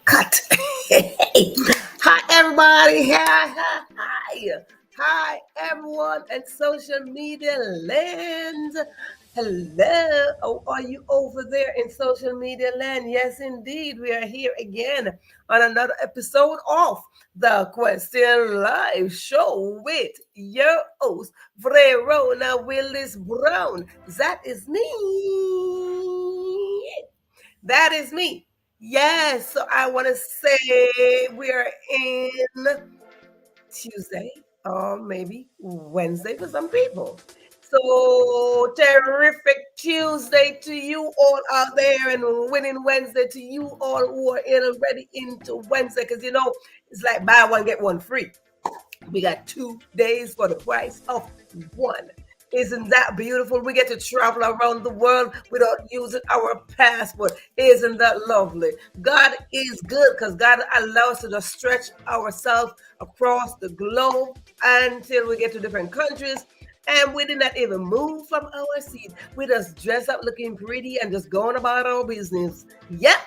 Cut. Hi, everybody. Hi, everyone at social media land. Hello. Oh, are you over there in social media land? Yes, indeed. We are here again on another episode of the Question Live Show with your host, Verona Willis-Brown. That is me. That is me. Yes, so I want to say we are in Tuesday or maybe Wednesday for some people. So terrific Tuesday to you all out there and winning Wednesday to you all who are in already into Wednesday because you know it's like buy one get one free. We got 2 days for the price of one. Isn't that beautiful? We get to travel around the world without using our passport. Isn't that lovely? God is good because God allows us to just stretch ourselves across the globe until we get to different countries. And we did not even move from our seat. We just dress up looking pretty and just going about our business. Yep.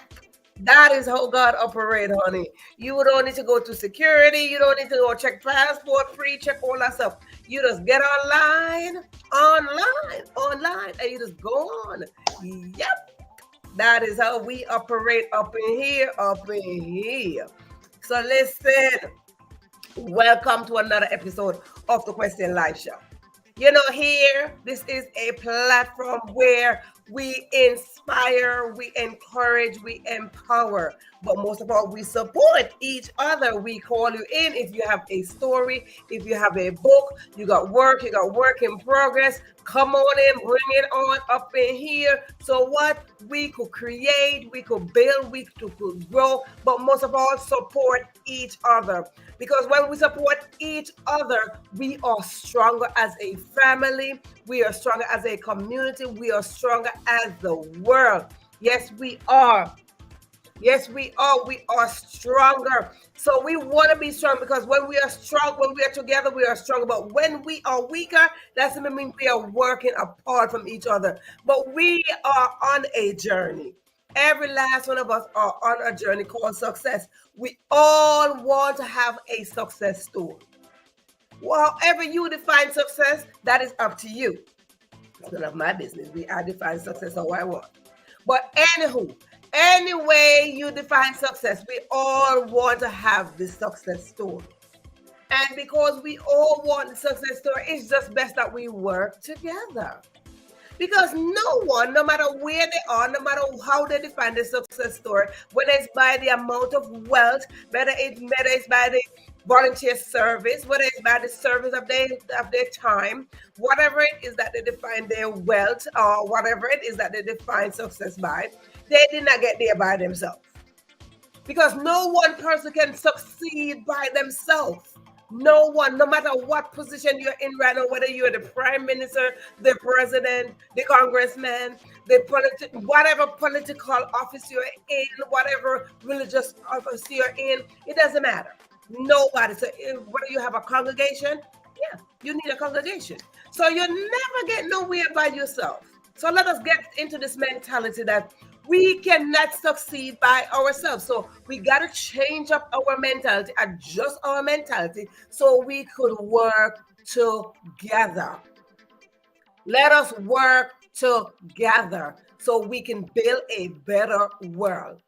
That is how God operates, honey. You don't need to go to security. You don't need to go check passport, pre-check all that stuff. You just get online, and you just go on. Yep. That is how we operate up in here. So listen, welcome to another episode of the Question Live Show. Here, this is a platform where we inspire, we encourage, we empower, but most of all, we support each other. We call you in if you have a story, if you have a book, you got work in progress. Come on in, bring it on up in here. So what we could create, we could build, we could grow, but most of all, support each other. Because when we support each other, we are stronger as a family. We are stronger as a community. We are stronger as the world. Yes, we are. Yes, we are. We are stronger. So we want to be strong because when we are strong, when we are together, we are stronger. But when we are weaker, that doesn't mean we are working apart from each other. But we are on a journey. Every last one of us are on a journey called success. We all want to have a success story. However you define success, that is up to you. It's none of my business. I define success how I want. But anywho, any way you define success, we all want to have this success story. And because we all want the success story, it's just best that we work together. Because no one, no matter where they are, no matter how they define the success story, whether it's by the amount of wealth, whether it's by the volunteer service, whether it's by the service of their time, whatever it is that they define their wealth or whatever it is that they define success by, they did not get there by themselves. Because no one person can succeed by themselves. No one, no matter what position you're in right now, whether you're the prime minister, the president, the congressman, whatever political office you're in, whatever religious office you're in, it doesn't matter. Nobody. So whether you have a congregation, yeah, you need a congregation. So you never get nowhere by yourself. So let us get into this mentality that we cannot succeed by ourselves. So we got to change up our mentality, adjust our mentality so we could work together. Let us work together so we can build a better world.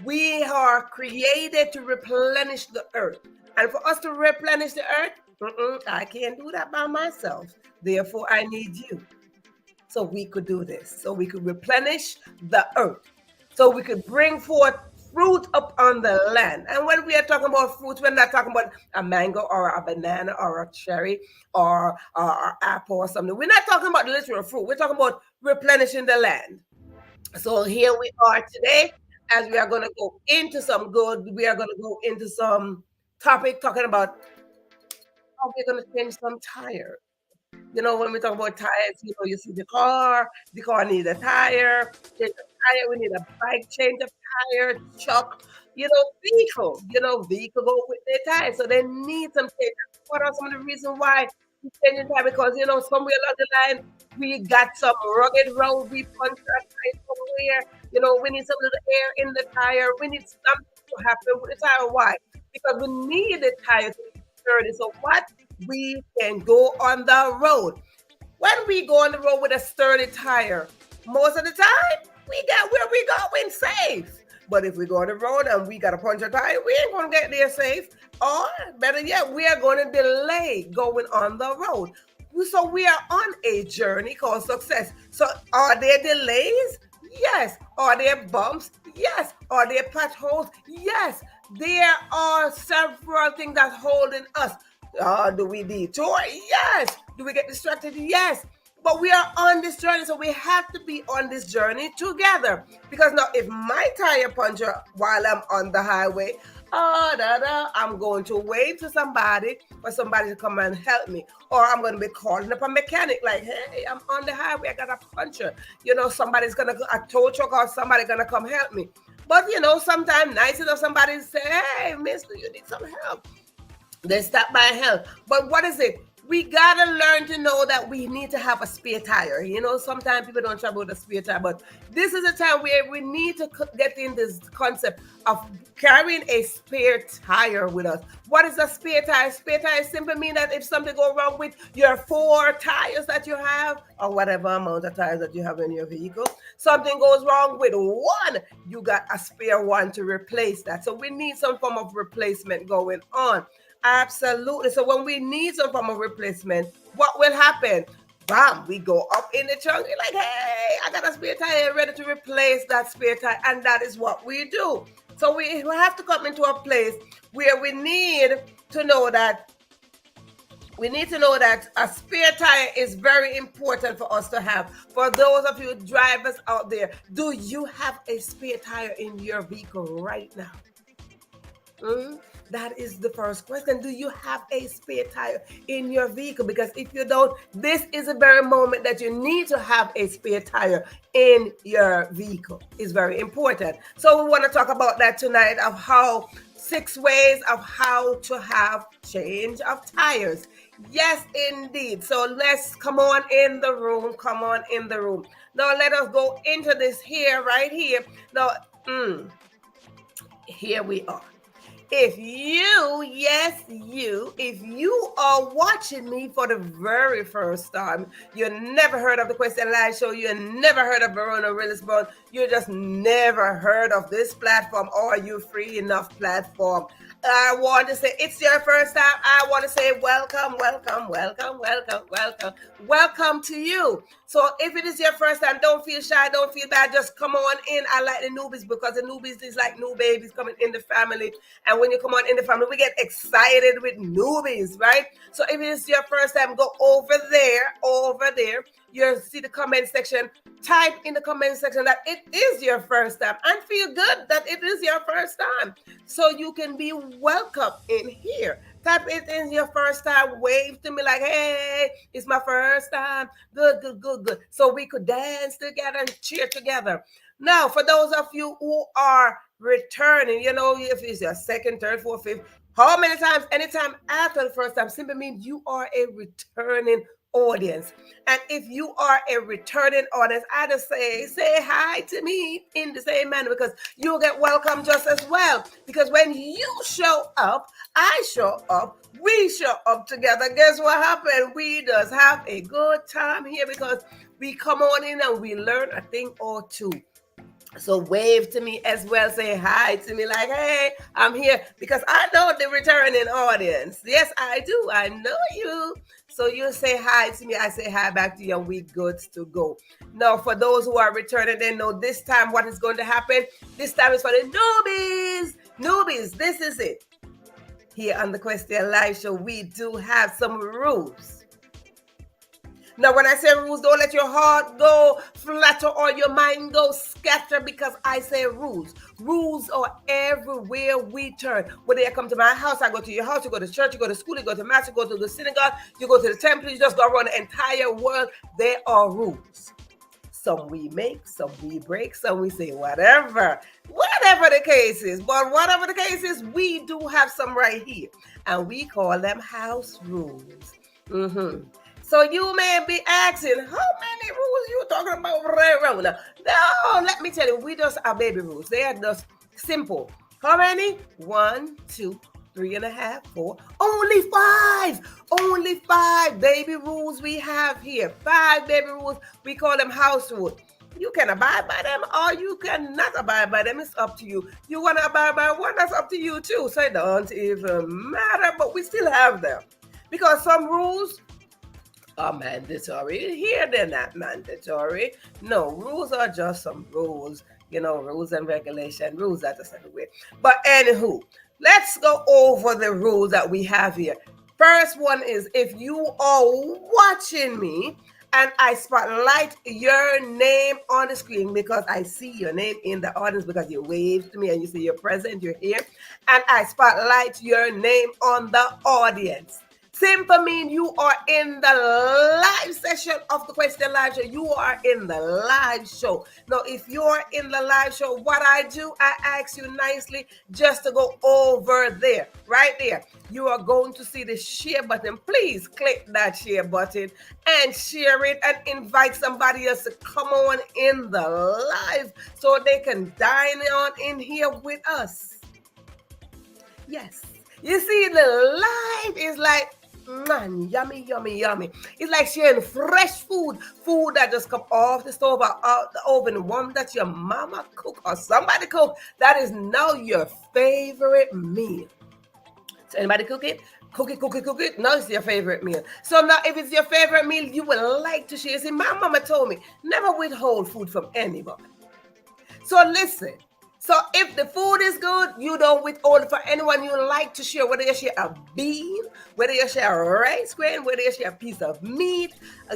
We are created to replenish the earth. And for us to replenish the earth, I can't do that by myself. Therefore, I need you. So we could do this. So we could replenish the earth. So we could bring forth fruit up on the land. And when we are talking about fruit, we're not talking about a mango or a banana or a cherry or an apple or something. We're not talking about the literal fruit. We're talking about replenishing the land. So here we are today as we are going to go into some topic talking about how we're going to change some tires. When we talk about tires, you see the car needs a tire, change a tire, we need a bike, change of tire, truck, vehicle go with their tires. So they need some change. What are some of the reasons why we change the tire? Because, somewhere along the line, we got some rugged road, we punctured a tire somewhere, we need some little air in the tire, we need something to happen with the tire. Why? Because we need the tire to be sturdy. So what? We can go on the road. When we go on the road with a sturdy tire, most of the time, we get where we going safe. But if we go on the road and we got a punctured tire, we ain't going to get there safe. Or better yet, we are going to delay going on the road. So we are on a journey called success. So are there delays? Yes. Are there bumps? Yes. Are there potholes? Yes. There are several things that's holding us. Do we detour? Yes. Do we get distracted? Yes. But we are on this journey, so we have to be on this journey together. Because now, if my tire puncture while I'm on the highway, I'm going to wave to somebody for somebody to come and help me. Or I'm going to be calling up a mechanic like, hey, I'm on the highway, I got a puncture. Somebody's going to, a tow truck or somebody going to come help me. But, sometimes nice enough somebody say, hey, mister, you need some help. They stop by help. But what is it? We gotta learn to know that we need to have a spare tire. Sometimes people don't travel with a spare tire, but this is a time where we need to get in this concept of carrying a spare tire with us. What is a spare tire? Spare tire simply mean that if something goes wrong with your 4 tires that you have, or whatever amount of tires that you have in your vehicle, something goes wrong with one, you got a spare one to replace that. So we need some form of replacement going on. Absolutely. So when we need some form of replacement, what will happen? Bam, we go up in the trunk. You're like, hey, I got a spare tire ready to replace that spare tire. And that is what we do. So we have to come into a place where we need to know that a spare tire is very important for us to have. For those of you drivers out there, do you have a spare tire in your vehicle right now? That is the first question. Do you have a spare tire in your vehicle? Because if you don't, this is a very moment that you need to have a spare tire in your vehicle. It's very important. So we want to talk about that tonight, of how 6 ways of how to have change of tires. Yes, indeed. So let's come on in the room. Come on in the room. Now let us go into this here, right here. Now, here we are. If you are watching me for the very first time, you never heard of the Question Live Show, you never heard of Verona Willis-Brown, you just never heard of this platform or You Free Enough platform. I want to say it's your first time. I want to say welcome to you. So if it is your first time, don't feel shy, don't feel bad. Just come on in. I like the newbies because the newbies is like new babies coming in the family. And when you come on in the family, we get excited with newbies, right? So if it is your first time, go over there. You'll see the comment section. Type in the comment section that it is your first time and feel good that it is your first time. So you can be welcome in here. Type it in your first time. Wave to me like, hey, it's my first time. Good. So we could dance together and cheer together. Now, for those of you who are returning, if it's your second, third, fourth, fifth, how many times, anytime after the first time, simply means you are a returning audience. And if you are a returning audience, I just say hi to me in the same manner, because you'll get welcome just as well. Because when you show up, I show up, we show up together. Guess what happened? We just have a good time here because we come on in and we learn a thing or two. So wave to me as well. Say hi to me like, hey, I'm here, because I know the returning audience. Yes, I do. I know you. So you say hi to me. I say hi back to you, and we good to go. Now, for those who are returning, they know this time what is going to happen. This time is for the newbies. Newbies, this is it. Here on the Question Live Show, we do have some rules. Now, when I say rules, don't let your heart go flutter or your mind go scatter, because I say rules. Rules are everywhere we turn. Whether you come to my house, I go to your house, you go to church, you go to school, you go to mass, you go to the synagogue, you go to the temple, you just go around the entire world. There are rules. Some we make, some we break, some we say whatever the case is. But whatever the case is, we do have some right here, and we call them house rules. So you may be asking, how many rules you talking about right now? No, let me tell you, we just are baby rules. They are just simple. How many? 1, 2, 3.5, 4. Only five baby rules we have here. 5 baby rules. We call them house rules. You can abide by them or you cannot abide by them. It's up to you. You want to abide by one, that's up to you too. So it don't even matter, but we still have them. Because some rules are mandatory. Here they're not mandatory. No, rules are just some rules. Rules and regulation. Rules are just everywhere. But anywho, let's go over the rules that we have here. First one is, if you are watching me, and I spotlight your name on the screen because I see your name in the audience because you waved to me and you see you're present, you're here, and I spotlight your name on the audience. Simple mean you are in the live session of the Question Live Show. You are in the live show. Now, if you're in the live show, what I do, I ask you nicely just to go over there, right there. You are going to see the share button. Please click that share button and share it and invite somebody else to come on in the live so they can dine on in here with us. Yes. You see, the live is like, man, yummy, yummy, yummy. It's like sharing fresh food that just come off the stove or out the oven, one that your mama cook or somebody cook. That is now your favorite meal. So anybody cook it? Cook it. Now it's your favorite meal. So now if it's your favorite meal, you would like to share. See, my mama told me, never withhold food from anybody. So listen. So if the food is good, you don't withhold for anyone you like to share, whether you share a bean, whether you share a rice grain, whether you share a piece of meat,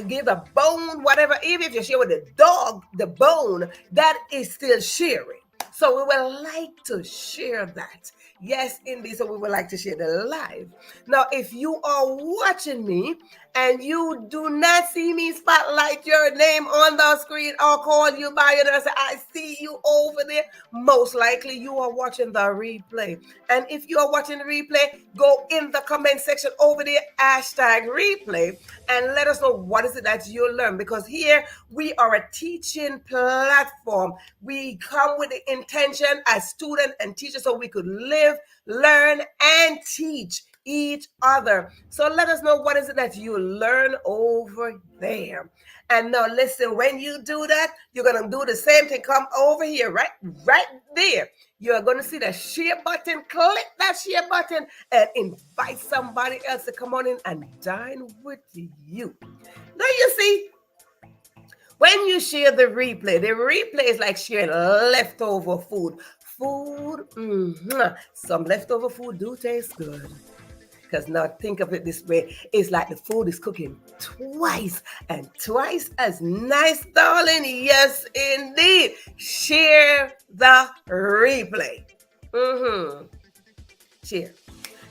give a bone, whatever. Even if you share with the dog, the bone, that is still sharing. So we would like to share that. Yes, indeed. So we would like to share the live. Now, if you are watching me and you do not see me spotlight your name on the screen or call you by your name and say, I see you over there, most likely you are watching the replay. And if you are watching the replay, go in the comment section over there, #replay, and let us know what is it that you learn. Because here we are a teaching platform. We come with the intention as student and teacher so we could live, learn, and teach each other. So let us know what is it that you learn over there. And now listen, when you do that, you're going to do the same thing. Come over here, right there. You're going to see the share button. Click that share button and invite somebody else to come on in and dine with you. Now you see, when you share the replay is like sharing leftover food. Some leftover food do taste good. Because now think of it this way. It's like the food is cooking twice and twice as nice, darling. Yes, indeed. Share the replay. Share.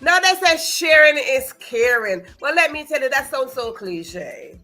Now they say sharing is caring. Well, let me tell you, that sounds so cliche.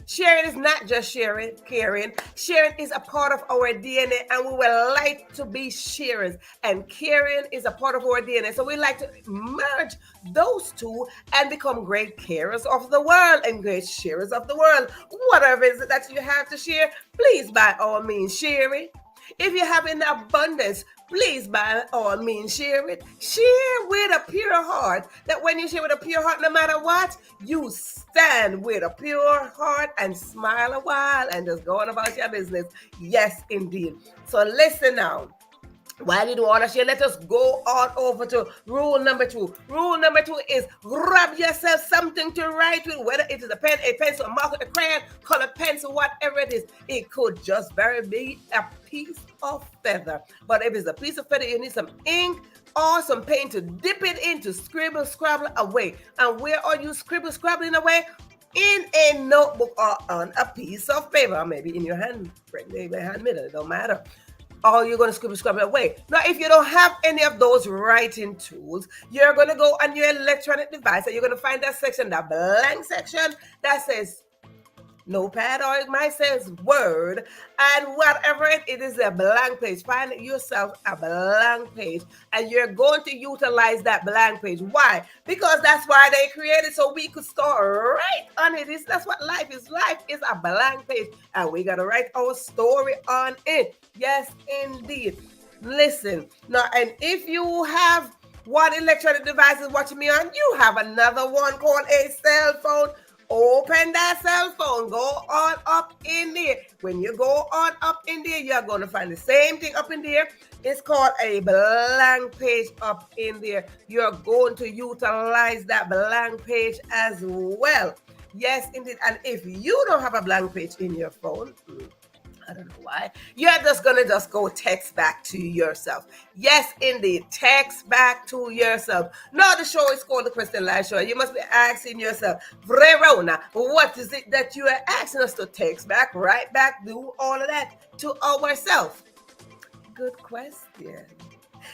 Sharing is not just sharing, caring. Sharing is a part of our DNA, and we would like to be sharers. And caring is a part of our DNA. So we like to merge those two and become great carers of the world and great sharers of the world. Whatever it is that you have to share, please by all means share it. If you have in abundance, please by all means share it. Share with a pure heart. That when you share with a pure heart, no matter what, you stand with a pure heart and smile a while and just go on about your business. Yes, indeed. So listen now. While you do all that share, let us go on over to rule number 2. Rule number 2 is grab yourself something to write with, whether it is a pen, a pencil, a marker, a crayon, color pencil, whatever it is. It could just very be a piece of feather. But if it's a piece of feather, you need some ink or some paint to dip it into, scribble, scrabble away. And where are you scribbling away? In a notebook or on a piece of paper, or maybe in your hand, maybe handmade, it don't matter. Or you're going to scribble away. Now, if you don't have any of those writing tools, you're going to go on your electronic device and you're going to find that section, that blank section that says Notepad, or it might say Word, and whatever it is, a blank page. Find yourself a blank page, and you're going to utilize that blank page. Why? Because that's why they created, so we could start right on it. That's what life is. Life is a blank page, and we got to write our story on it. Yes, indeed. Listen now, and if you have one electronic device is watching me on, you have another one called a cell phone. Open that cell phone. Go on up in there. When you go on up in there, you're going to find the same thing up in there. It's called a blank page up in there. You're going to utilize that blank page as well. Yes, indeed. And if you don't have a blank page in your phone, I don't know why. You're just gonna just go text back to yourself. Yes, indeed. Text back to yourself. No, the show is called the Christian Life Show. You must be asking yourself, Verona, what is it that you are asking us to text back, write back, do all of that to ourselves? Good question.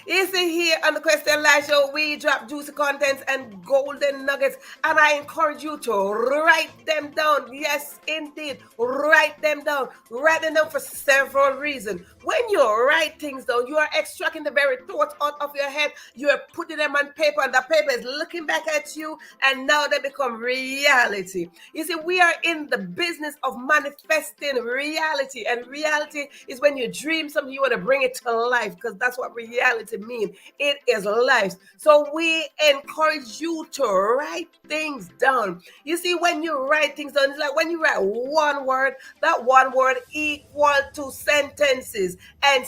You see, here on the Question Live Show, we drop juicy contents and golden nuggets, and I encourage you to write them down. Yes, indeed, write them down. Write them down for several reasons. When you write things down, you are extracting the very thoughts out of your head. You are putting them on paper, and the paper is looking back at you, and now they become reality. You see, we are in the business of manifesting reality, and reality is when you dream something, you want to bring it to life, because that's what reality mean. It is life. So we encourage you to write things down. You see, when you write things down, it's like when you write one word, that one word equal to sentences and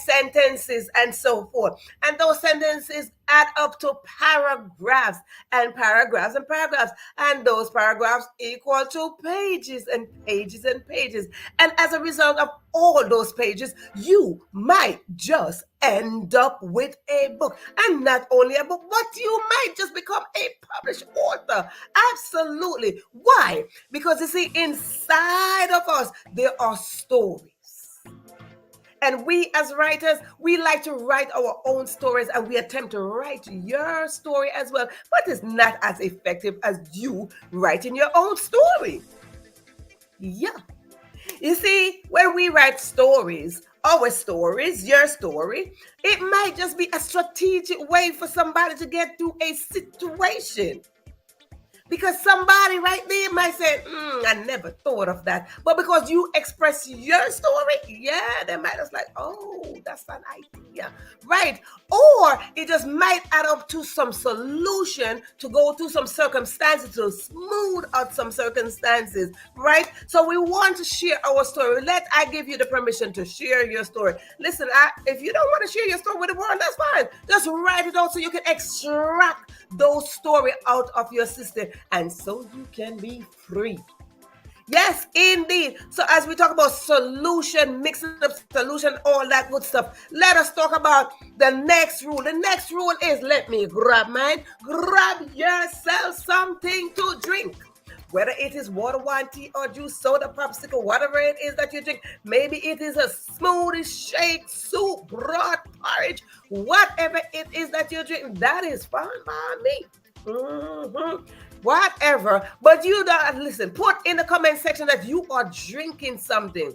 so forth. And those sentences add up to paragraphs and paragraphs and paragraphs. And those paragraphs equal to pages and pages and pages. And as a result of all those pages, you might just end up with a book. And not only a book, but you might just become a published author. Absolutely. Why? Because you see, inside of us, there are stories. And we as writers, we like to write our own stories, and we attempt to write your story as well. But it's not as effective as you writing your own story. Yeah. You see, when we write stories, our stories, your story, it might just be a strategic way for somebody to get through a situation. Because somebody right there might say, I never thought of that. But because you express your story, yeah, they might just like, oh, that's an idea. Right. Or it just might add up to some solution to go through some circumstances, to smooth out some circumstances. Right. So we want to share our story. I give you the permission to share your story. Listen, if you don't want to share your story with the world, that's fine. Just write it out so you can extract those stories out of your system, and so you can be free. Yes, indeed. So as we talk about solution, mixing up solution, all that good stuff, let us talk about the next rule. The next rule is, let me grab mine. Grab yourself something to drink. Whether it is water, wine, tea, or juice, soda, popsicle, whatever it is that you drink. Maybe it is a smoothie, shake, soup, broth, porridge, whatever it is that you drink, that is fine by me. Whatever. But you don't, listen, put in the comment section that you are drinking something.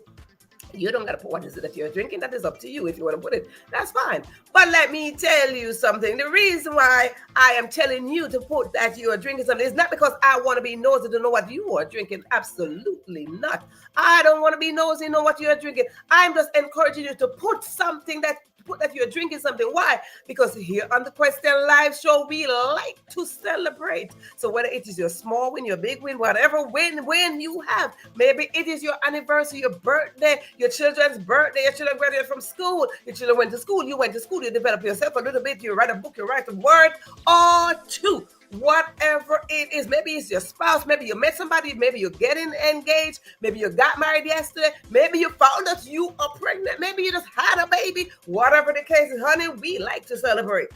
You don't got to put what is it that you're drinking. That is up to you. If you want to put it, that's fine. But let me tell you something. The reason why I am telling you to put that you are drinking something is not because I want to be nosy to know what you are drinking. Absolutely not. I don't want to be nosy to know what you are drinking. I'm just encouraging you to put something that you're drinking something. Why? Because here on the Question Live Show, we like to celebrate. So whether it is your small win, your big win, whatever win you have, maybe it is your anniversary, your birthday, your children's birthday, your children graduated from school, your children went to school, you went to school, you develop yourself a little bit, you write a book, you write a word or two. Whatever it is, maybe it's your spouse, maybe you met somebody, maybe you're getting engaged, maybe you got married yesterday, maybe you found out you are pregnant, maybe you just had a baby, whatever the case is, honey, we like to celebrate.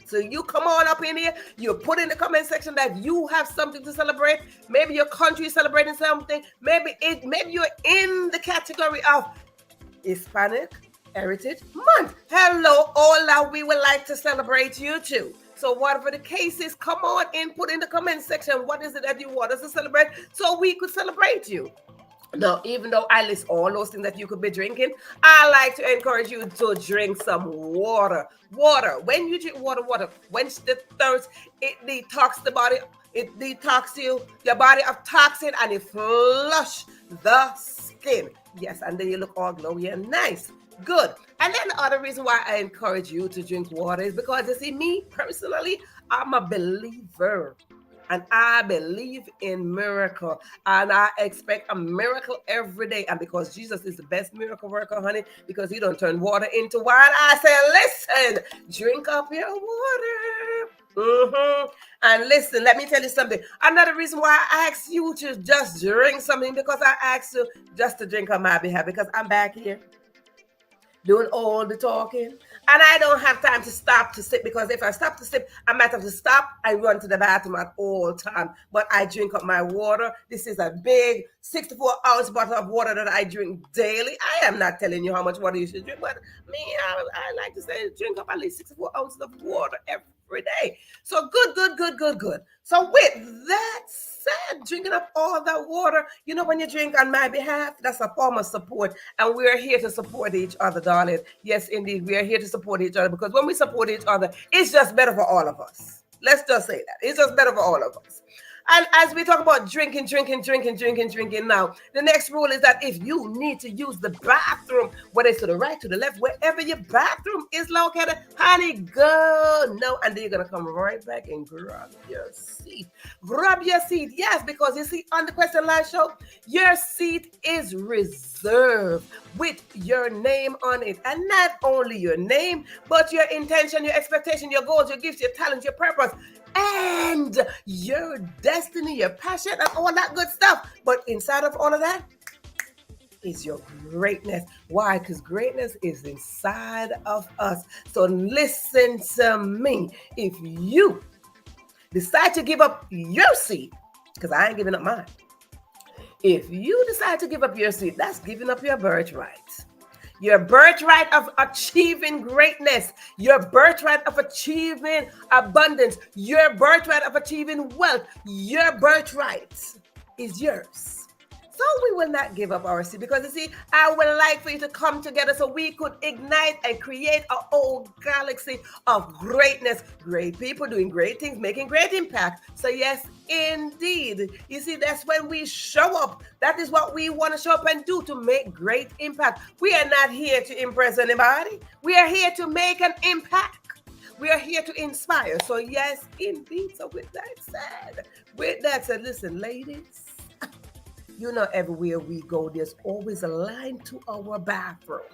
So you come on up in here, you put in the comment section that you have something to celebrate. Maybe your country is celebrating something. Maybe you're in the category of Hispanic Heritage Month. Hello, hola, we would like to celebrate you too. So whatever the case is, come on in, put in the comment section, what is it that you want us to celebrate so we could celebrate you. Now, even though I list all those things that you could be drinking, I like to encourage you to drink some water. Water. When you drink water, quench the thirst. It detox the body. It detox your body of toxin, and it flush the skin. Yes, and then you look all glowy and nice. Good. And then the other reason why I encourage you to drink water is because, you see, me personally, I'm a believer. And I believe in miracle. And I expect a miracle every day. And because Jesus is the best miracle worker, honey, because he don't turn water into wine, I say, listen, drink up your water. And listen, let me tell you something. Another reason why I asked you to just drink something, because I asked you just to drink on my behalf, because I'm back here doing all the talking. And I don't have time to stop to sip, because if I stop to sip, I might have to stop and run to the bathroom at all time. But I drink up my water. This is a big 64-ounce bottle of water that I drink daily. I am not telling you how much water you should drink, but me, I like to say drink up at least 64 ounces of water every day. So good, good, good, good, good. So with that said, drinking up all that water, you know, when you drink on my behalf, that's a form of support. And we're here to support each other, darling. Yes, indeed, we are here to support each other, because when we support each other, it's just better for all of us. Let's just say that. It's just better for all of us. And as we talk about drinking now, the next rule is that if you need to use the bathroom, whether it's to the right, to the left, wherever your bathroom is located, honey, go. No, and then you're going to come right back and grab your seat. Grab your seat, yes, because you see, on the Question Live show, your seat is reserved with your name on it. And not only your name, but your intention, your expectation, your goals, your gifts, your talents, your purpose, and your destiny, your passion, and all that good stuff. But inside of all of that is your greatness. Why? Because greatness is inside of us. So listen to me. If you decide to give up your seat, because I ain't giving up mine. If you decide to give up your seat, that's giving up your birthright. Your birthright of achieving greatness, your birthright of achieving abundance, your birthright of achieving wealth, your birthright is yours. So we will not give up our seat, because you see, I would like for you to come together so we could ignite and create a whole galaxy of greatness. Great people doing great things, making great impact. So yes, indeed. You see, that's when we show up. That is what we want to show up and do, to make great impact. We are not here to impress anybody. We are here to make an impact. We are here to inspire. So yes, indeed. So with that said, listen, ladies, you know, everywhere we go, there's always a line to our bathroom.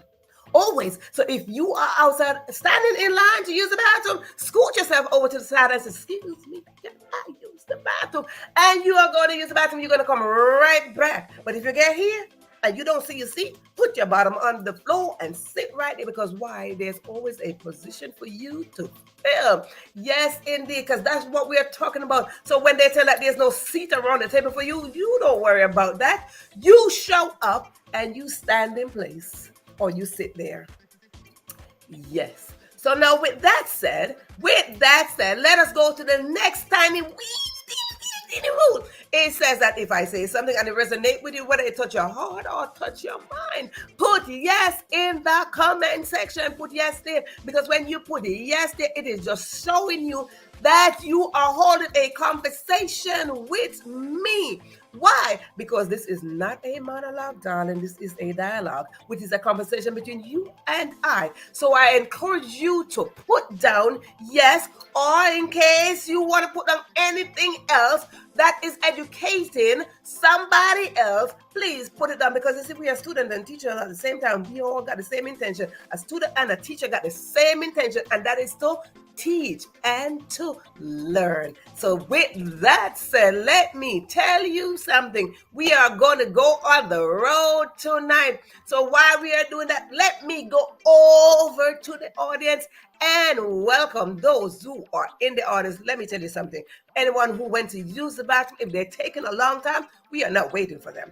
Always. So if you are outside standing in line to use the bathroom, scoot yourself over to the side and say, excuse me, can I use the bathroom? And you are going to use the bathroom. You're going to come right back. But if you get here and you don't see your seat, put your bottom on the floor and sit right there, because why? There's always a position for you to fill. Yes, indeed, because that's what we're talking about. So when they tell that there's no seat around the table for you, you don't worry about that. You show up and you stand in place, or you sit there. Yes. So now with that said, let us go to the next tiny rule. It says that if I say something and it resonates with you, whether it touch your heart or touch your mind, put yes in the comment section. Put yes there, because when you put yes there, it is just showing you that you are holding a conversation with me. Why? Because this is not a monologue, darling. This is a dialogue, which is a conversation between you and I. So I encourage you to put down yes, or in case you want to put down anything else that is educating somebody else, please put it down, because you see, we are students and teachers at the same time. We all got the same intention. A student and a teacher got the same intention, and that is to teach and to learn. So with that said, let me tell you something. We are going to go on the road tonight. So while we are doing that, let me go over to the audience and welcome those who are in the audience. Let me tell you something. Anyone who went to use the bathroom, if they're taking a long time, we are not waiting for them.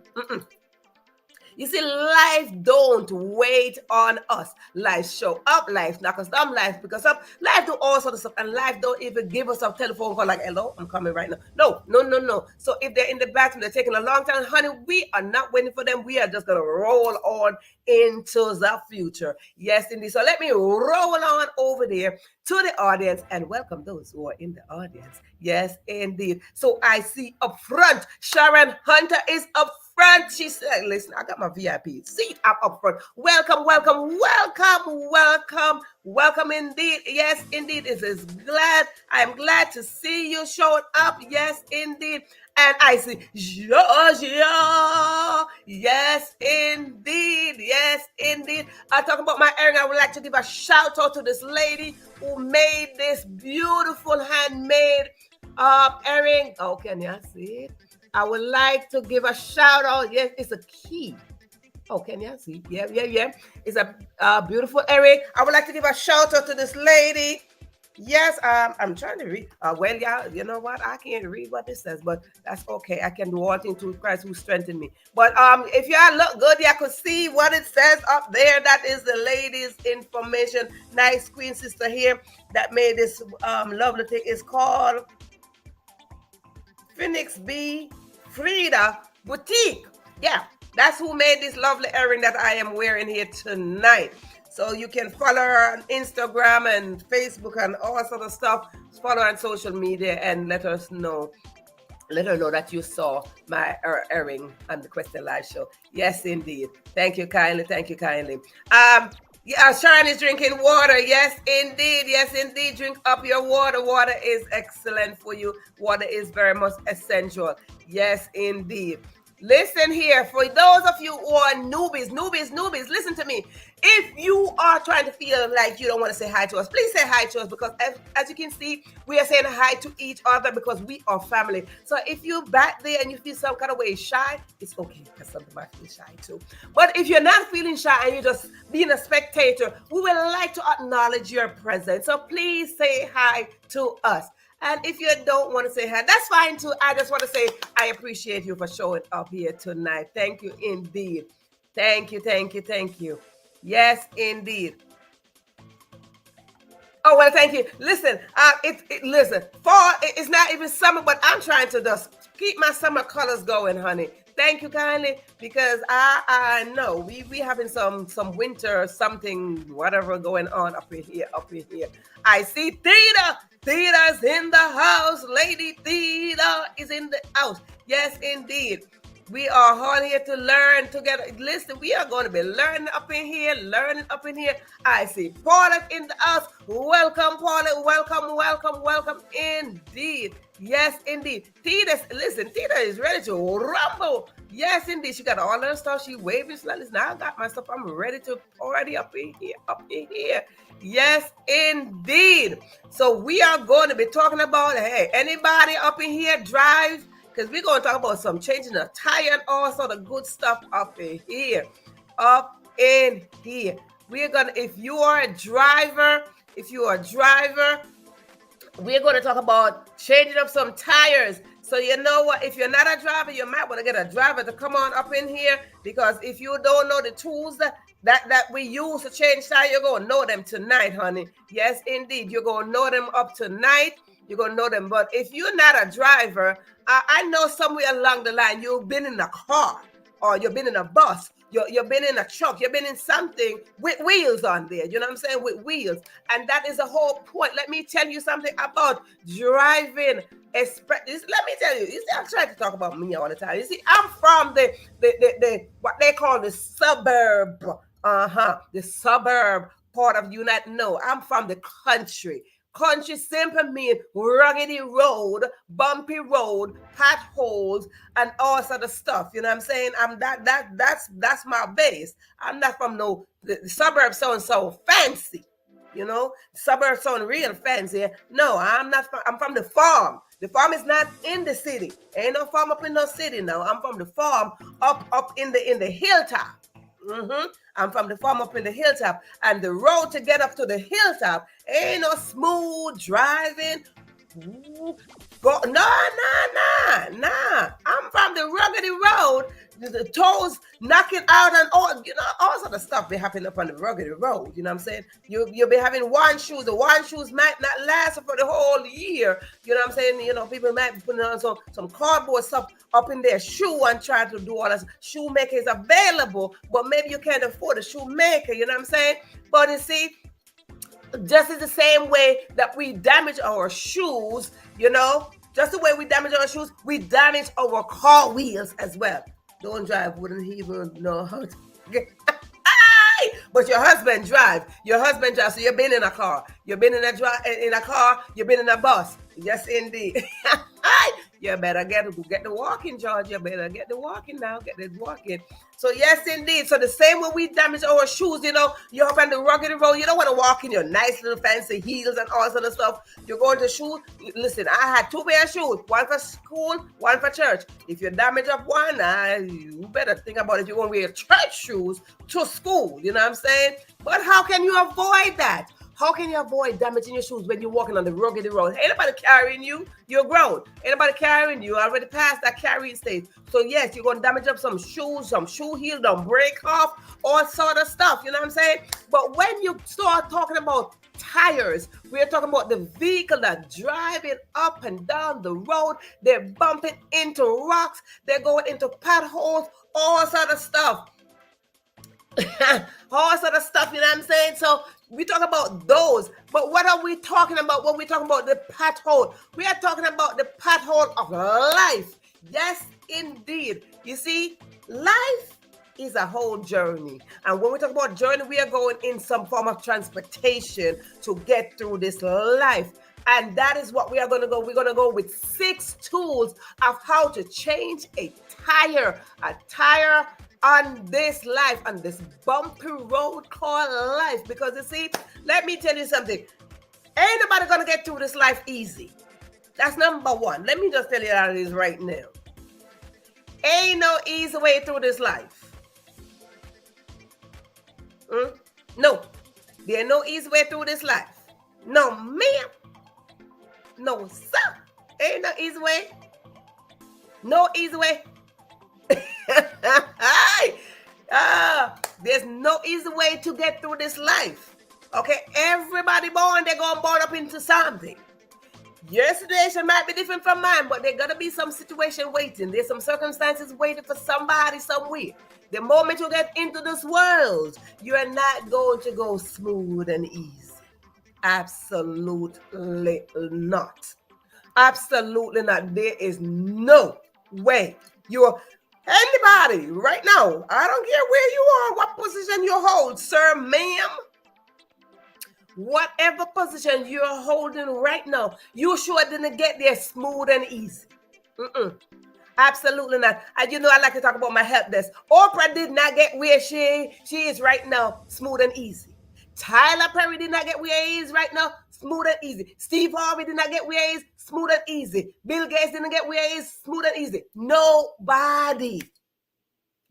You see, life don't wait on us. Life show up, life knock us down, life pick us up, life do all sorts of stuff, and life don't even give us a telephone call like, hello, I'm coming right now. No. So if they're in the bathroom, they're taking a long time, honey, we are not waiting for them. We are just going to roll on into the future. Yes, indeed. So let me roll on over there to the audience and welcome those who are in the audience. Yes, indeed. So I see up front, Sharon Hunter is up front. She said, listen, I got my VIP seat. I'm up front. Welcome, welcome, welcome, welcome, welcome indeed. Yes, indeed. It is glad. I am glad to see you showing up. Yes, indeed. And I see Georgia. Yes, indeed. Yes, indeed. I talk about my airing. I would like to give a shout out to this lady who made this beautiful handmade airing. Oh, can you see it? I would like to give a shout out. Yes, it's a key. Oh, can you see? Yeah, yeah, yeah. It's a beautiful airing. I would like to give a shout out to this lady. Yes, I'm trying to read. Well, yeah, you know what? I can't read what it says, but that's okay. I can do all things through Christ who strengthened me. But if you all look good, you could see what it says up there. That is the lady's information. Nice queen sister here that made this lovely thing. It's called Phoenix B Frida Boutique. Yeah, that's who made this lovely earring that I am wearing here tonight. So you can follow her on Instagram and Facebook and all sort of stuff. Follow her on social media and let us know. Let her know that you saw my earring on the Question Live show. Yes, indeed. Thank you kindly. Thank you kindly. Yeah, Sharon is drinking water. Yes, indeed. Yes, indeed. Drink up your water. Water is excellent for you. Water is very much essential. Yes, indeed. Listen here, for those of you who are newbies, listen to me. If you are trying to feel like you don't want to say hi to us, please say hi to us, because as you can see, we are saying hi to each other because we are family. So if you're back there and you feel some kind of way shy, it's okay, because sometimes I feel shy too. But if you're not feeling shy and you're just being a spectator, we would like to acknowledge your presence. So please say hi to us. And if you don't want to say hi, that's fine too. I just want to say I appreciate you for showing up here tonight. Thank you indeed. Thank you, thank you, thank you. Yes, indeed. Oh, well, thank you. Listen, listen, fall, it's not even summer, but I'm trying to just keep my summer colors going, honey. Thank you kindly, because I know we having some winter something, whatever going on up in here. I see Theta. Theta's in the house. Lady Theta is in the house. Yes, indeed. We are all here to learn together. Listen, we are going to be learning up in here. I see Paula in the house. Welcome, Paula. Welcome. Indeed. Yes, indeed. Theta is ready to rumble. Yes, indeed. She got all her stuff. She waving. Listen, I got my stuff. I'm ready to already up in here. Yes, indeed. So we are going to be talking about, hey, anybody up in here drives? Because we're going to talk about some changing the tire and all sort of good stuff up in here. We're going to, if you are a driver, we're going to talk about changing up some tires. So you know what? If you're not a driver, you might want to get a driver to come on up in here, because if you don't know the tools that we use to change tires, you're going to know them tonight, honey. Yes, indeed. You're going to know them up tonight. You're going to know them. But if you're not a driver, I know somewhere along the line you've been in a car, or you've been in a bus, you've been in a truck, you've been in something with wheels on there. You know what I'm saying? With wheels. And that is the whole point. Let me tell you something about driving. Let me tell you. You see, I'm trying to talk about me all the time. You see, I'm from the what they call the suburb. The suburb part of the United. No, I'm from the country. Country simply means ruggedy road, bumpy road, potholes, and all sort of stuff. You know what I'm saying? That's my base. I'm not from the suburbs sound so fancy. You know, suburbs sound real fancy. No, I'm not. I'm from the farm. The farm is not in the city. Ain't no farm up in no city now. I'm from the farm up in the hilltop. I'm from the farm up in the hilltop, and the road to get up to the hilltop ain't no smooth driving. Nah. I'm from the ruggedy road, the toes knocking out, and all sort of stuff be happening up on the ruggedy road. You know what I'm saying? You'll be having one shoes. The one shoes might not last for the whole year. You know what I'm saying? You know, people might be putting on some cardboard stuff up in their shoe and try to do all that. Shoemaker is available, but maybe you can't afford a shoemaker. You know what I'm saying? But you see, just in the same way that we damage our shoes, just the way we damage our shoes, we damage our car wheels as well. don't drive, wouldn't even know how to get. But your husband drive. Your husband drive. So you've been in a car. You've been in a car. You've been in a bus. Yes, indeed. You better get the walking, George. You better get the walking now. Get the walking. So yes, indeed. So the same way we damage our shoes, you're up on the rugged road. You don't want to walk in your nice little fancy heels and all sort of stuff. You're going to shoes. Listen, I had 2 pair of shoes, one for school, one for church. If you damage up one, you better think about if you're going to wear church shoes to school. You know what I'm saying? But how can you avoid that? How can you avoid damaging your shoes when you're walking on the rugged road? Ain't nobody carrying you. You're grown. Ain't nobody carrying you. Already past that carrying stage. So yes, you're going to damage up some shoes, some shoe heels, don't break off, all sort of stuff. You know what I'm saying? But when you start talking about tires, we're talking about the vehicle that driving up and down the road. They're bumping into rocks. They're going into potholes, all sort of stuff. All sort of stuff, you know what I'm saying? So we talk about those, but what are we talking about when we talk about the pothole? We are talking about the pothole of life. Yes, indeed. You see, life is a whole journey. And when we talk about journey, we are going in some form of transportation to get through this life. And that is what we are going to go. We're going to go with 6 tools of how to change a tire on this life, on this bumpy road called life. Because you see, let me tell you something. Ain't nobody gonna get through this life easy. That's number one. Let me just tell you how it is right now. Ain't no easy way through this life. No. There ain't no easy way through this life. No, ma'am. No, sir. Ain't no easy way. No easy way. There's no easy way to get through this life. Okay, everybody born, they're gonna born up into something. Your situation might be different from mine, but there's gonna be some situation waiting. There's some circumstances waiting for somebody somewhere. The moment you get into this world, you're not going to go smooth and easy. Absolutely not. Absolutely not. There is no way you're anybody right now. I don't care where you are, what position you hold, sir, ma'am. Whatever position you're holding right now, you sure didn't get there smooth and easy. Absolutely not. And I like to talk about my help desk. Oprah did not get where she is right now smooth and easy. Tyler Perry did not get where he is right now smooth and easy. Steve Harvey did not get where he is smooth and easy. Bill Gates didn't get where he is smooth and easy. Nobody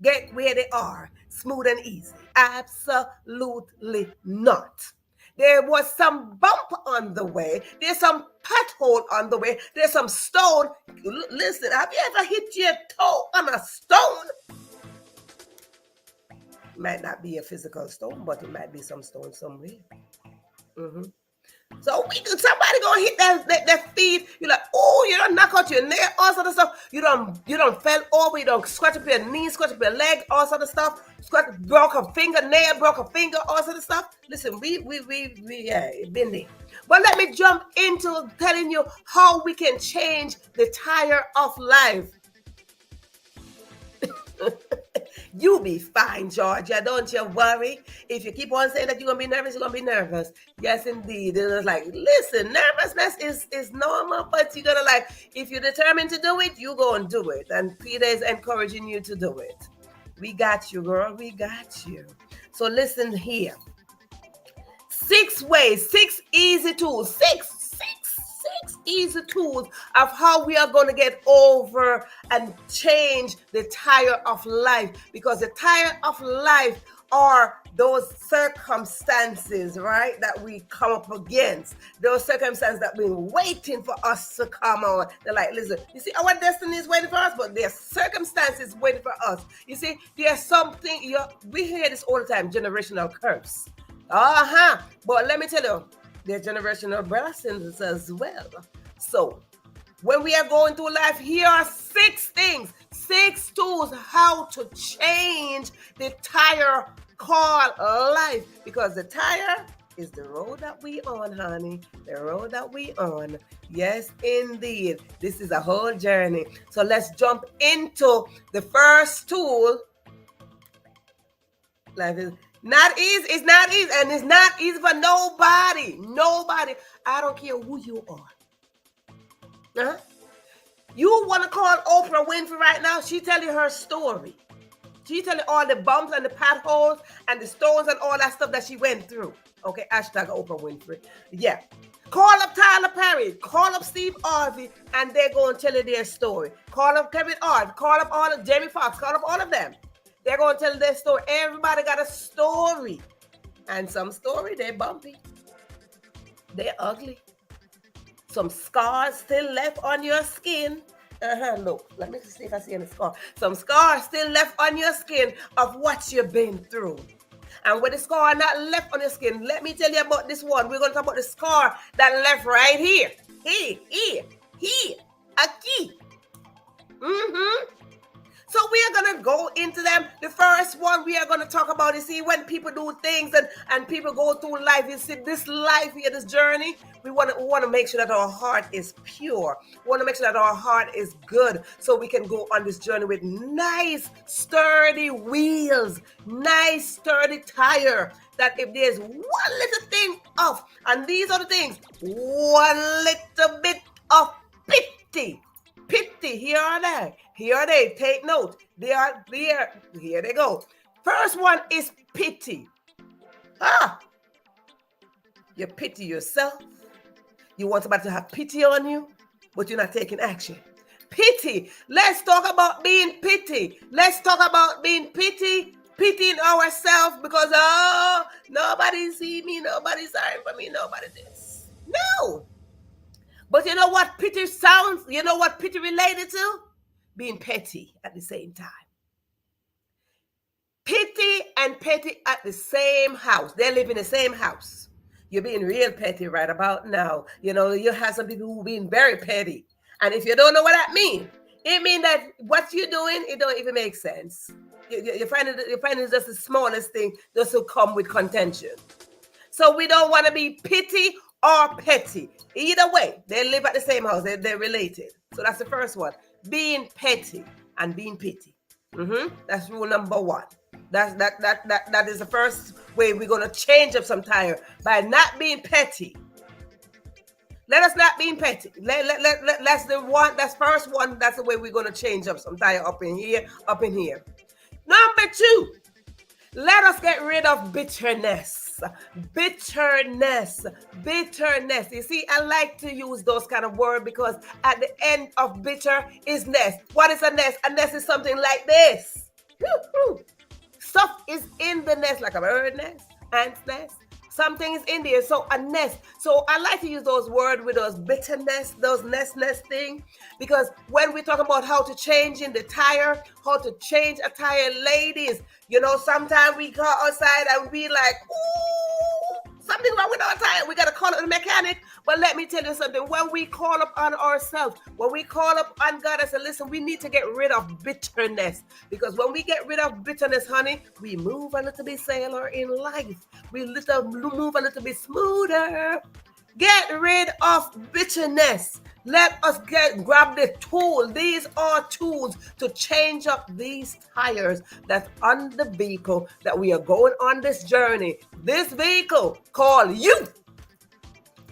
get where they are smooth and easy. Absolutely not. There was some bump on the way. There's some pothole on the way. There's some stone. Listen, have you ever hit your toe on a stone? Might not be a physical stone, but it might be some stone somewhere. So somebody gonna hit that feet. You're like, oh, you don't knock out your nail, all sort of stuff. You don't fell over. You don't scratch up your knee, scratch up your leg, all sort of stuff. Broke a fingernail, broke a finger, all sort of stuff. Listen, we been there. But let me jump into telling you how we can change the tire of life. You be fine, Georgia. Don't you worry. If you keep on saying that you're going to be nervous, you're going to be nervous. Yes, indeed. And it's like, listen, nervousness is normal, but you're going to if you're determined to do it, you're going to do it. And Peter is encouraging you to do it. We got you, girl. We got you. So listen here. 6 ways, 6 easy tools, six easy tools of how we are going to get over and change the tire of life, because the tire of life are those circumstances, right, that we come up against, those circumstances that we're waiting for us to come on. They're like, listen, you see, our destiny is waiting for us, but there's circumstances waiting for us. You see, there's something, we hear this all the time, generational curse. But let me tell you, there's generational blessings as well. So when we are going through life, here are 6 things, 6 tools how to change the tire called life. Because the tire is the road that we on, honey. The road that we on. Yes, indeed. This is a whole journey. So let's jump into the first tool. Life is not easy. It's not easy. And it's not easy for nobody. Nobody. I don't care who you are. Uh-huh. You want to call Oprah Winfrey right now? She tell you her story. She tell you all the bumps and the potholes and the stones and all that stuff that she went through. Okay, hashtag Oprah Winfrey. Yeah. Call up Tyler Perry. Call up Steve Harvey, and they're going to tell you their story. Call up Kevin Hart. Call up all of Jamie Foxx. Call up all of them. They're going to tell their story. Everybody got a story. And some story, they're bumpy. They're ugly. Some scars still left on your skin. Look, let me see if I see any scar. Some scars still left on your skin of what you've been through. And with the scar not left on your skin, let me tell you about this one. We're going to talk about the scar that left right here. Here, a key. So we are going to go into them. The first one we are going to talk about is, see, when people do things and people go through life, you see, this life here, this journey, we want to make sure that our heart is pure. We want to make sure that our heart is good so we can go on this journey with nice, sturdy wheels, nice, sturdy tire, that if there's one little thing off, and these are the things, one little bit of pity, here are they. Here are they. Take note. They are there. Here they go. First one is pity. You pity yourself. You want somebody to have pity on you, but you're not taking action. Pity. Let's talk about being pity. Let's talk about being pitying ourselves because, nobody see me, nobody sorry for me, nobody this. No. But you know what pity sounds, you know what pity related to? Being petty at the same time. Pity and petty at the same house. They live in the same house. You're being real petty right about now. You know, you have some people who are being very petty. And if you don't know what that means, it means that what you're doing, it don't even make sense. You find it's just the smallest thing just to come with contention. So we don't want to be pity or petty. Either way, they live at the same house. They're related. So that's the first one. Being petty and being pity. That's rule number one. That is the first way we're going to change up some tire, by not being petty. Let us not be petty. That's the one. That's first one. That's the way we're going to change up some tire up in here. Number two, let us get rid of bitterness. Bitterness. You see, I like to use those kind of words because at the end of bitter is nest. What is a nest? A nest is something like this. Stuff is in the nest, like a bird nest, ant's nest. Something is in there, so a nest. So I like to use those words with those bitterness, those nest thing, because when we talk about how to change in the tire, how to change a tire, ladies, you know, sometimes we go outside and we like, ooh, something wrong with our tire. We got to call up the mechanic. But let me tell you something. When we call up on ourselves, when we call up on God and say, listen, we need to get rid of bitterness. Because when we get rid of bitterness, honey, we move a little bit sailor in life. We move a little bit smoother. Get rid of bitterness. Let us grab the tool. These are tools to change up these tires that's on the vehicle that we are going on this journey. This vehicle called you.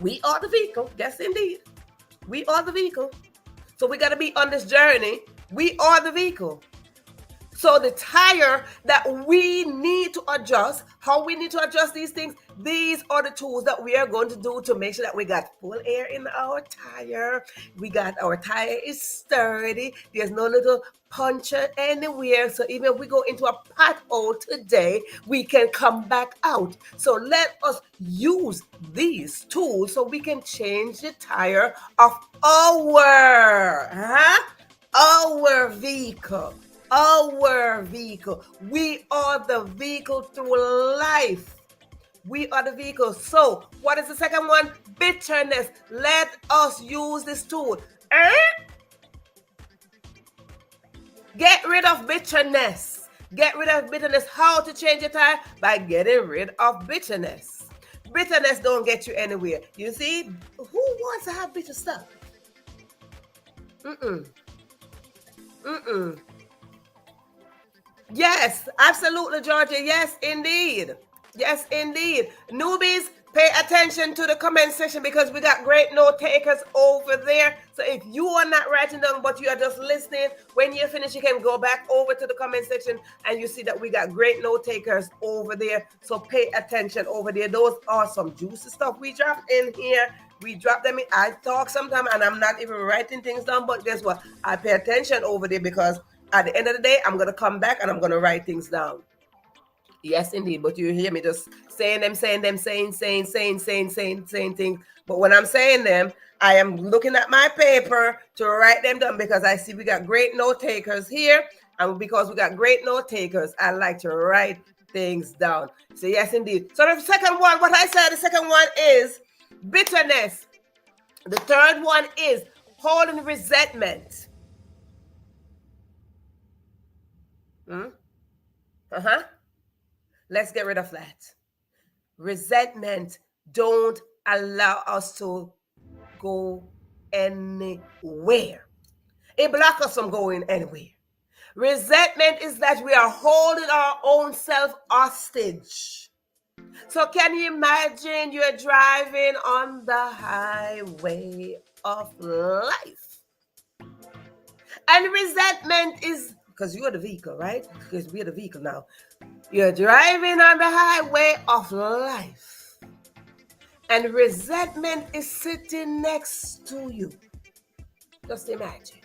We are the vehicle. Yes, indeed. We are the vehicle. So we got to be on this journey. We are the vehicle. So the tire that we need to adjust, how we need to adjust these things, these are the tools that we are going to do to make sure that we got full air in our tire. Our tire is sturdy. There's no little puncture anywhere. So even if we go into a pothole today, we can come back out. So let us use these tools so we can change the tire of our vehicle. Our vehicle. We are the vehicle through life. We are the vehicle. So, what is the second one? Bitterness. Let us use this tool. Get rid of bitterness. Get rid of bitterness. How to change your tire? By getting rid of bitterness. Bitterness don't get you anywhere. You see, who wants to have bitter stuff? Mm-mm. Mm-mm. Yes, absolutely, Georgia. Yes, indeed. Yes, indeed. Newbies, pay attention to the comment section because we got great note takers over there. So if you are not writing down, but you are just listening, when you finish, you can go back over to the comment section and you see that we got great note takers over there. So pay attention over there. Those are some juicy stuff we dropped in here. We drop them in. I talk sometimes and I'm not even writing things down, but guess what? I pay attention over there because at the end of the day, I'm going to come back and I'm going to write things down. Yes, indeed. But you hear me just saying things. But when I'm saying them, I am looking at my paper to write them down because I see we got great note takers here. And because we got great note takers, I like to write things down. So yes, indeed. So the second one, what I said, the second one is bitterness. The third one is holding resentment. Let's get rid of that. Resentment don't allow us to go anywhere. It blocks us from going anywhere. Resentment is that we are holding our own self hostage. So can you imagine you're driving on the highway of life? And resentment is, because you're the vehicle, right? Because we're the vehicle now. You're driving on the highway of life. And resentment is sitting next to you. Just imagine.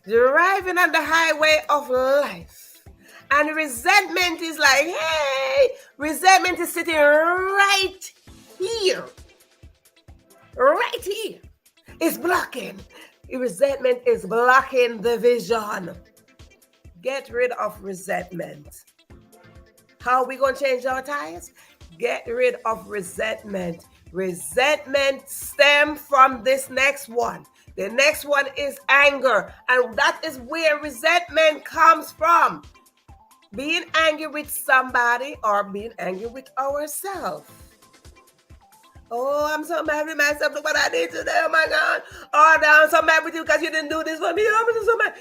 Driving on the highway of life. And resentment is like, hey, resentment is sitting right here. Right here. It's blocking. Resentment is blocking the vision. Get rid of resentment. How are we going to change our tires? Get rid of resentment. Resentment stems from this next one. The next one is anger. And that is where resentment comes from. Being angry with somebody or being angry with ourselves. Oh, I'm so mad with myself. Look what I did today. Oh my God. Oh, now I'm so mad with you because you didn't do this for me. I'm so mad.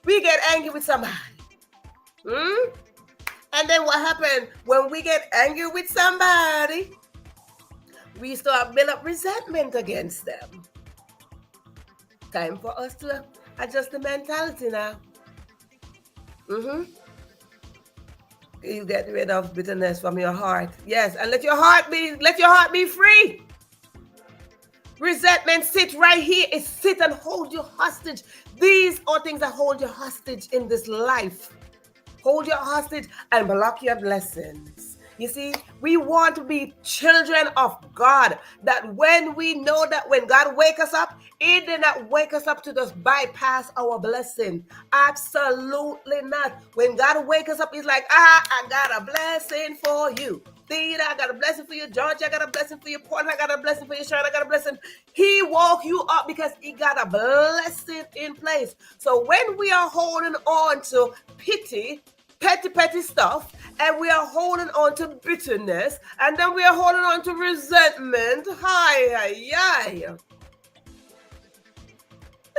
We get angry with somebody. And then what happened? When we get angry with somebody, we start build up resentment against them. Time for us to adjust the mentality now. You get rid of bitterness from your heart. Yes, and let your heart be free. Resentment sit right here. It sit and hold you hostage. These are things that hold you hostage in this life. Hold your hostage and block your blessings. You see, we want to be children of God. That when we know that when God wake us up, He did not wake us up to just bypass our blessing. Absolutely not. When God wake us up, He's like, I got a blessing for you. Theta, I got a blessing for you. Georgia, I got a blessing for you. Port, I got a blessing for you. Sharon, I got a blessing. He woke you up because He got a blessing in place. So when we are holding on to petty stuff, and we are holding on to bitterness, and then we are holding on to resentment. What do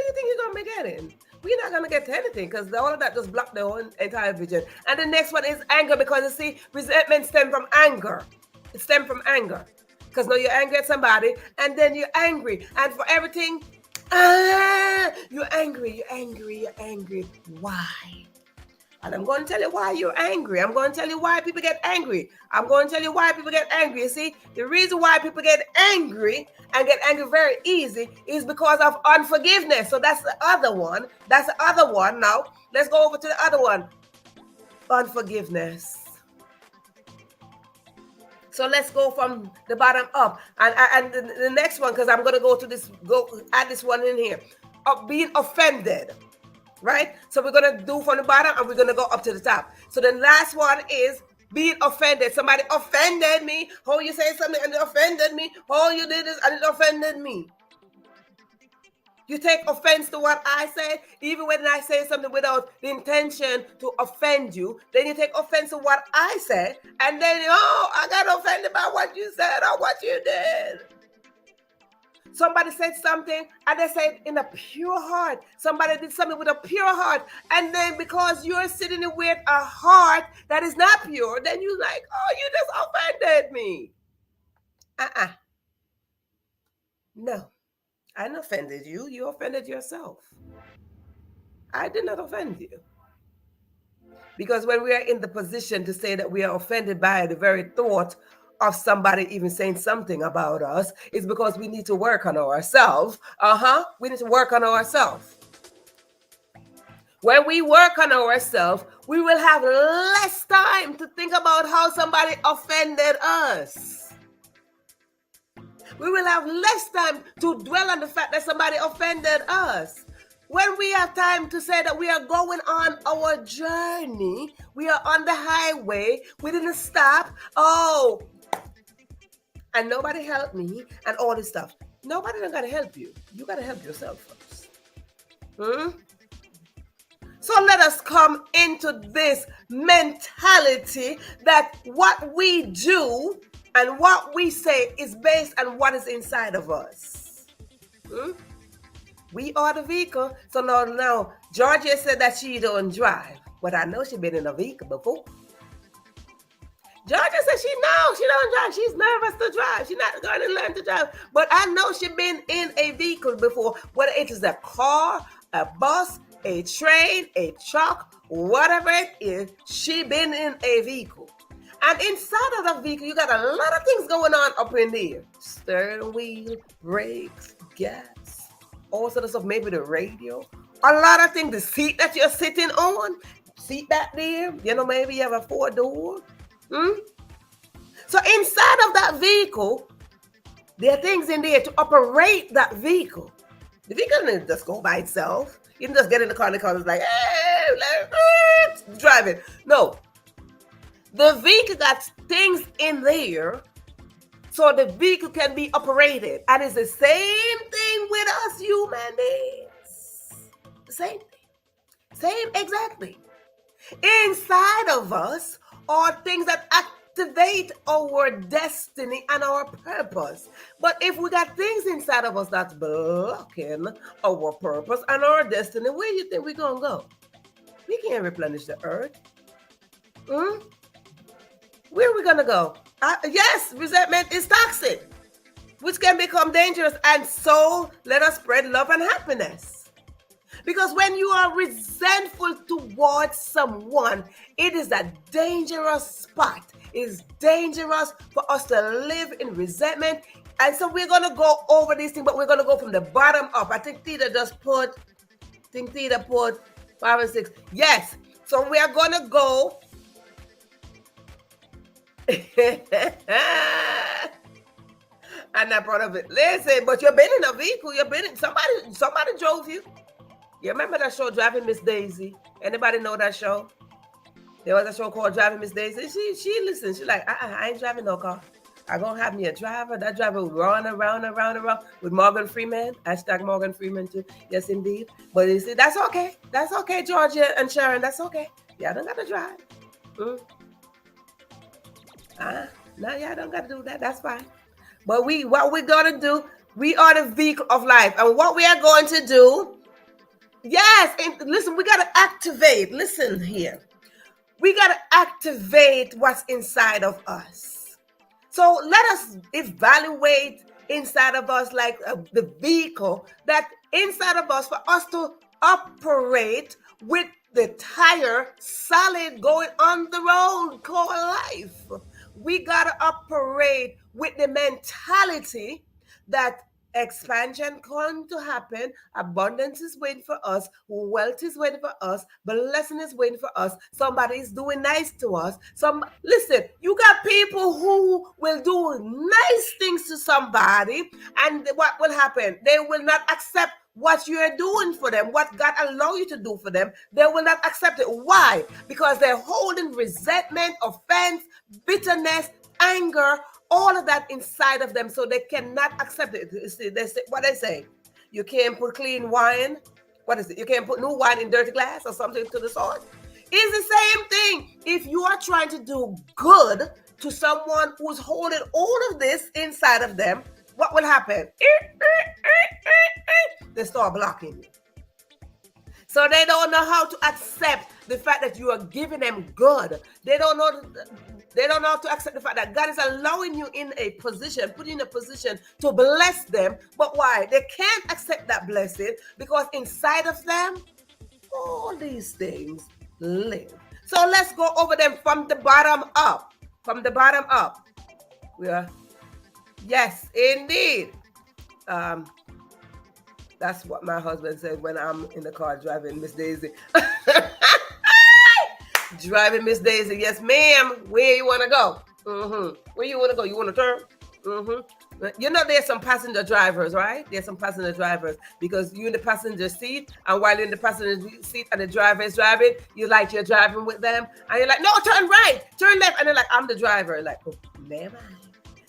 you think you're going to be getting? We're not going to get to anything because all of that just blocked the whole entire vision. And the next one is anger, because you see, resentment stems from anger. It stems from anger. Because now you're angry at somebody, and then you're angry. And for everything, you're angry. Why? And I'm going to tell you why you're angry. I'm going to tell you why people get angry. You see, the reason why people get angry and get angry very easy is because of unforgiveness. So that's the other one. Now, let's go over to the other one. Unforgiveness. So let's go from the bottom up. And the next one, because I'm going to add this one in here. Of being offended. Right? So we're going to do from the bottom and we're going to go up to the top. So the last one is being offended. Somebody offended me. Oh, you say something and it offended me. Oh, you did this and it offended me. You take offense to what I say, even when I say something without the intention to offend you. Then you take offense to what I said, and then, oh, I got offended by what you said or what you did. Somebody said something and they said in a pure heart. Somebody did something with a pure heart. And then because you're sitting with a heart that is not pure, then you're like, oh, you just offended me. No, I didn't offended you. You offended yourself. I did not offend you. Because when we are in the position to say that we are offended by the very thought of somebody even saying something about us, it's because we need to work on ourselves. We need to work on ourselves. When we work on ourselves, we will have less time to think about how somebody offended us. We will have less time to dwell on the fact that somebody offended us. When we have time to say that we are going on our journey, we are on the highway, we didn't stop, and nobody helped me, and all this stuff. Nobody don't gotta help you. You gotta help yourself first. So let us come into this mentality that what we do and what we say is based on what is inside of us. We are the vehicle. So now, Georgia said that she don't drive, but I know she's been in a vehicle before. Georgia said she don't drive. She's nervous to drive. She's not going to learn to drive. But I know she's been in a vehicle before, whether it is a car, a bus, a train, a truck, whatever it is, she been in a vehicle. And inside of the vehicle, you got a lot of things going on up in there. Steering wheel, brakes, gas, all sort of stuff, maybe the radio. A lot of things, the seat that you're sitting on, seat back there, maybe you have a 4-door. So inside of that vehicle, there are things in there to operate that vehicle. The vehicle doesn't just go by itself. You can just get in the car and the car is like, hey, let's drive it. No. The vehicle got things in there so the vehicle can be operated. And it's the same thing with us human beings. The same thing. Same exactly. Inside of us are things that activate our destiny and our purpose. But if we got things inside of us that's blocking our purpose and our destiny, where do you think we're going to go? We can't replenish the earth. Where are we going to go? Yes, resentment is toxic, which can become dangerous. And so let us spread love and happiness. Because when you are resentful towards someone, it is a dangerous spot. It is dangerous for us to live in resentment. And so we're going to go over this thing, but we're going to go from the bottom up. I think Theta put 5 and 6. Yes. So we are going to go. I'm not proud of it. Listen, but you've been in a vehicle. You've been in somebody drove you. You remember that show, Driving Miss Daisy? Anybody know that show? There was a show called Driving Miss Daisy. She listened. She like, I ain't driving no car. I'm going to have me a driver. That driver would run around with Morgan Freeman. # Morgan Freeman too. Yes, indeed. But you see, that's okay. That's okay, Georgia and Sharon. That's okay. Y'all don't got to drive. No, y'all don't got to do that. That's fine. But what we're going to do, we are the vehicle of life. And what we are going to do, yes, and listen, we got to activate. Listen here. We got to activate what's inside of us. So let us evaluate inside of us like the vehicle that inside of us for us to operate with the tire solid going on the road called life. We got to operate with the mentality that expansion going to happen, abundance is waiting for us, wealth is waiting for us, blessing is waiting for us, somebody is doing nice to us. Listen, you got people who will do nice things to somebody, and what will happen? They will not accept what you are doing for them, what God allow you to do for them. They will not accept it. Why? Because they're holding resentment, offense, bitterness, anger, all of that inside of them, so they cannot accept it. See, they say what they say. You can't put clean wine. What is it? You can't put new wine in dirty glass or something to the sort. It's the same thing. If you are trying to do good to someone who's holding all of this inside of them, what will happen? They start blocking you. So they don't know how to accept the fact that you are giving them good. They don't know how to accept the fact that God is allowing you in a position, putting in a position to bless them. But why? They can't accept that blessing because inside of them, all these things live. So let's go over them from the bottom up. From the bottom up. Yes, indeed. That's what my husband said when I'm in the car driving Miss Daisy. Driving Miss Daisy. Yes, ma'am. Where you want to go? Where you want to go? You want to turn? You know, there's some passenger drivers, right? There's some passenger drivers because you're in the passenger seat, and while you're in the passenger seat and the driver is driving, you're driving with them, and you're like, no, turn right, turn left, and they're like, I'm the driver. Like, oh, never mind.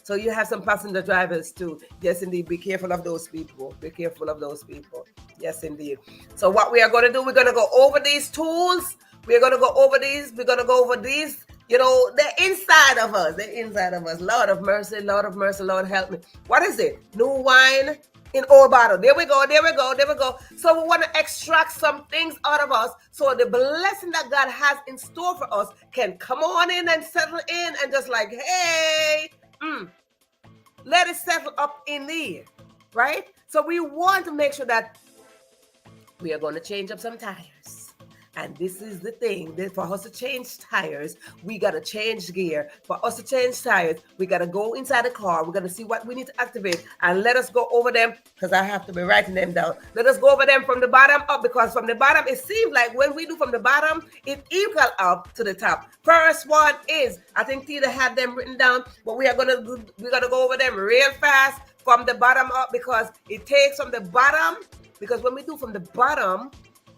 So you have some passenger drivers too. Yes, indeed. Be careful of those people. Be careful of those people. Yes, indeed. So what we are going to do, we're going to go over these tools. We're going to go over these. We're going to go over these. You know, they're inside of us. They're inside of us. Lord of mercy, Lord of mercy, Lord help me. What is it? New wine in old bottle. There we go, there we go, there we go. So we want to extract some things out of us so the blessing that God has in store for us can come on in and settle in and just like, hey, let it settle up in there, right? So we want to make sure that we are going to change up some tires. And this is the thing, that for us to change tires, we got to change gear. For us to change tires, we got to go inside the car. We're going to see what we need to activate. And let us go over them, because I have to be writing them down. Let us go over them from the bottom up, because from the bottom, it seems like when we do from the bottom, it equals up to the top. First one is, I think Tina had them written down, but we're going to go over them real fast from the bottom up, because it takes from the bottom, because when we do from the bottom,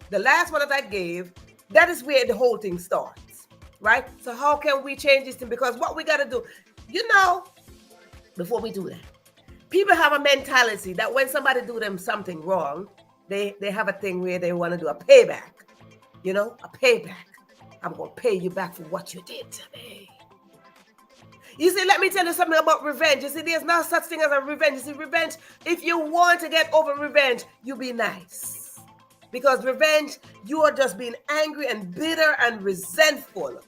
the last one that I gave, that is where the whole thing starts, right? So how can we change this thing? Because what we got to do, you know, before we do that, people have a mentality that when somebody do them something wrong, they have a thing where they want to do a payback, you know, a payback. I'm going to pay you back for what you did to me. You see, let me tell you something about revenge. You see, there's no such thing as a revenge. You see, revenge, if you want to get over revenge, you be nice. Because revenge, you are just being angry and bitter and resentful.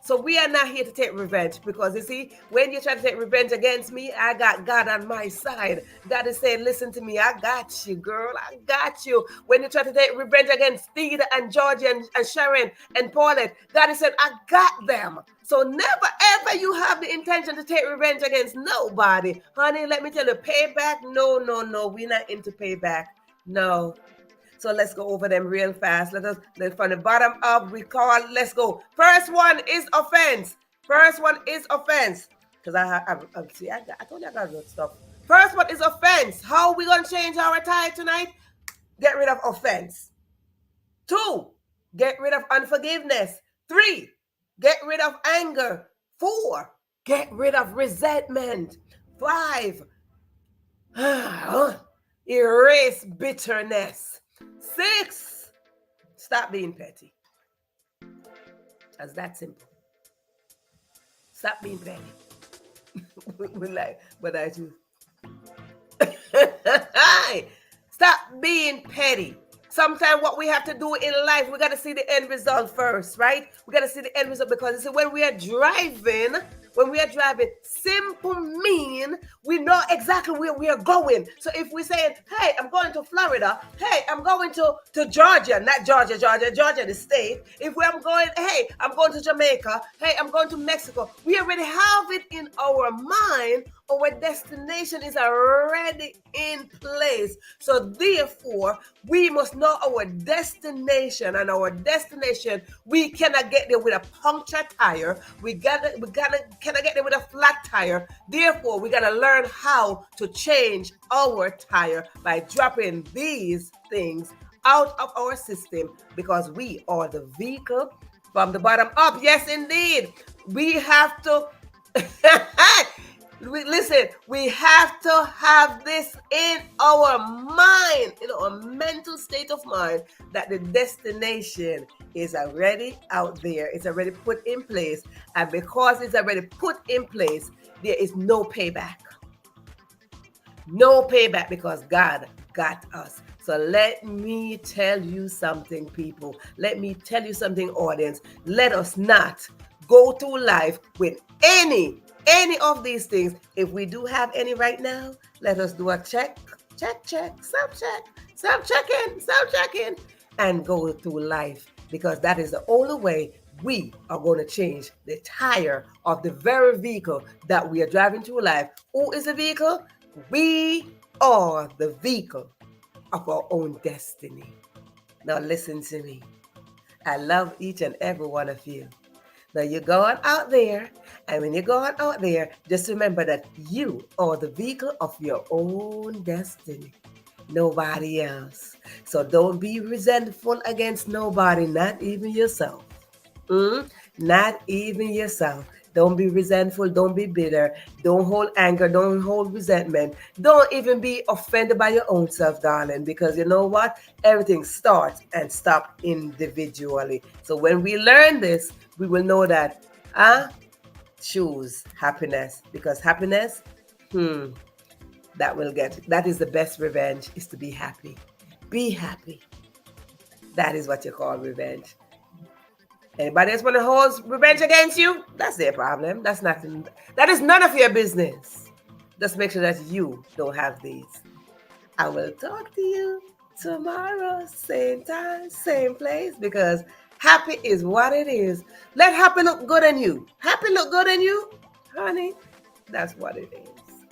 So we are not here to take revenge, because you see, when you try to take revenge against me, I got God on my side. God is saying, listen to me, I got you, girl, I got you. When you try to take revenge against Theda and Georgia and Sharon and Paulette, God is saying, I got them. So never ever you have the intention to take revenge against nobody. Honey, let me tell you, payback, no, we're not into payback, no. So let's go over them real fast. Let's from the bottom up, let's go. First one is offense. First one is offense. Because I told you I got good stuff. First one is offense. How are we going to change our tie tonight? Get rid of offense. 2, get rid of unforgiveness. 3, get rid of anger. 4, get rid of resentment. 5, erase bitterness. 6, stop being petty. That's that simple. Stop being petty. But I do. Stop being petty. Sometimes what we have to do in life, we got to see the end result first, right? We got to see the end result, because you see, when we are driving, simple mean we know exactly where we are going. So if we say, hey, I'm going to Florida, hey, I'm going to Georgia, not Georgia, the state. If I'm going, hey, I'm going to Jamaica, hey, I'm going to Mexico, we already have it in our mind. Our destination is already in place. So therefore, we must know our destination, and our destination, we cannot get there with a punctured tire. We cannot get there with a flat tire. Therefore, we gotta learn how to change our tire by dropping these things out of our system, because we are the vehicle from the bottom up. Yes, indeed. We have to Listen, we have to have this in our mind, in our mental state of mind, that the destination is already out there. It's already put in place. And because it's already put in place, there is no payback. No payback because God got us. So let me tell you something, people. Let me tell you something, audience. Let us not go through life with any of these things. If we do have any right now, let us do a check, stop checking, and go through life because that is the only way we are going to change the tire of the very vehicle that we are driving through life. Who is the vehicle? We are the vehicle of our own destiny. Now, listen to me. I love each and every one of you. Now, you're going out there, and when you're going out there, just remember that you are the vehicle of your own destiny, nobody else. So, don't be resentful against nobody, not even yourself. Mm? Not even yourself. Don't be resentful. Don't be bitter. Don't hold anger. Don't hold resentment. Don't even be offended by your own self, darling, because you know what? Everything starts and stops individually. So when we learn this, we will know that, choose happiness because happiness, that is the best revenge is to be happy. Be happy. That is what you call revenge. Anybody else want to hold revenge against you? That's their problem. That's nothing. That is none of your business. Just make sure that you don't have these. I will talk to you tomorrow, same time, same place, because happy is what it is. Let happy look good on you. Happy look good on you, honey. That's what it is.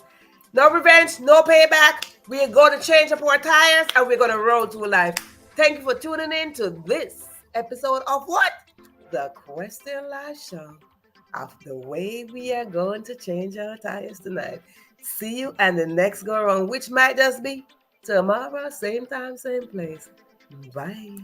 No revenge, no payback. We are going to change up our tires and we're going to roll through life. Thank you for tuning in to this episode of what? The Question Live Show of the way we are going to change our tires tonight. See you and the next go around, which might just be tomorrow, same time, same place. Bye.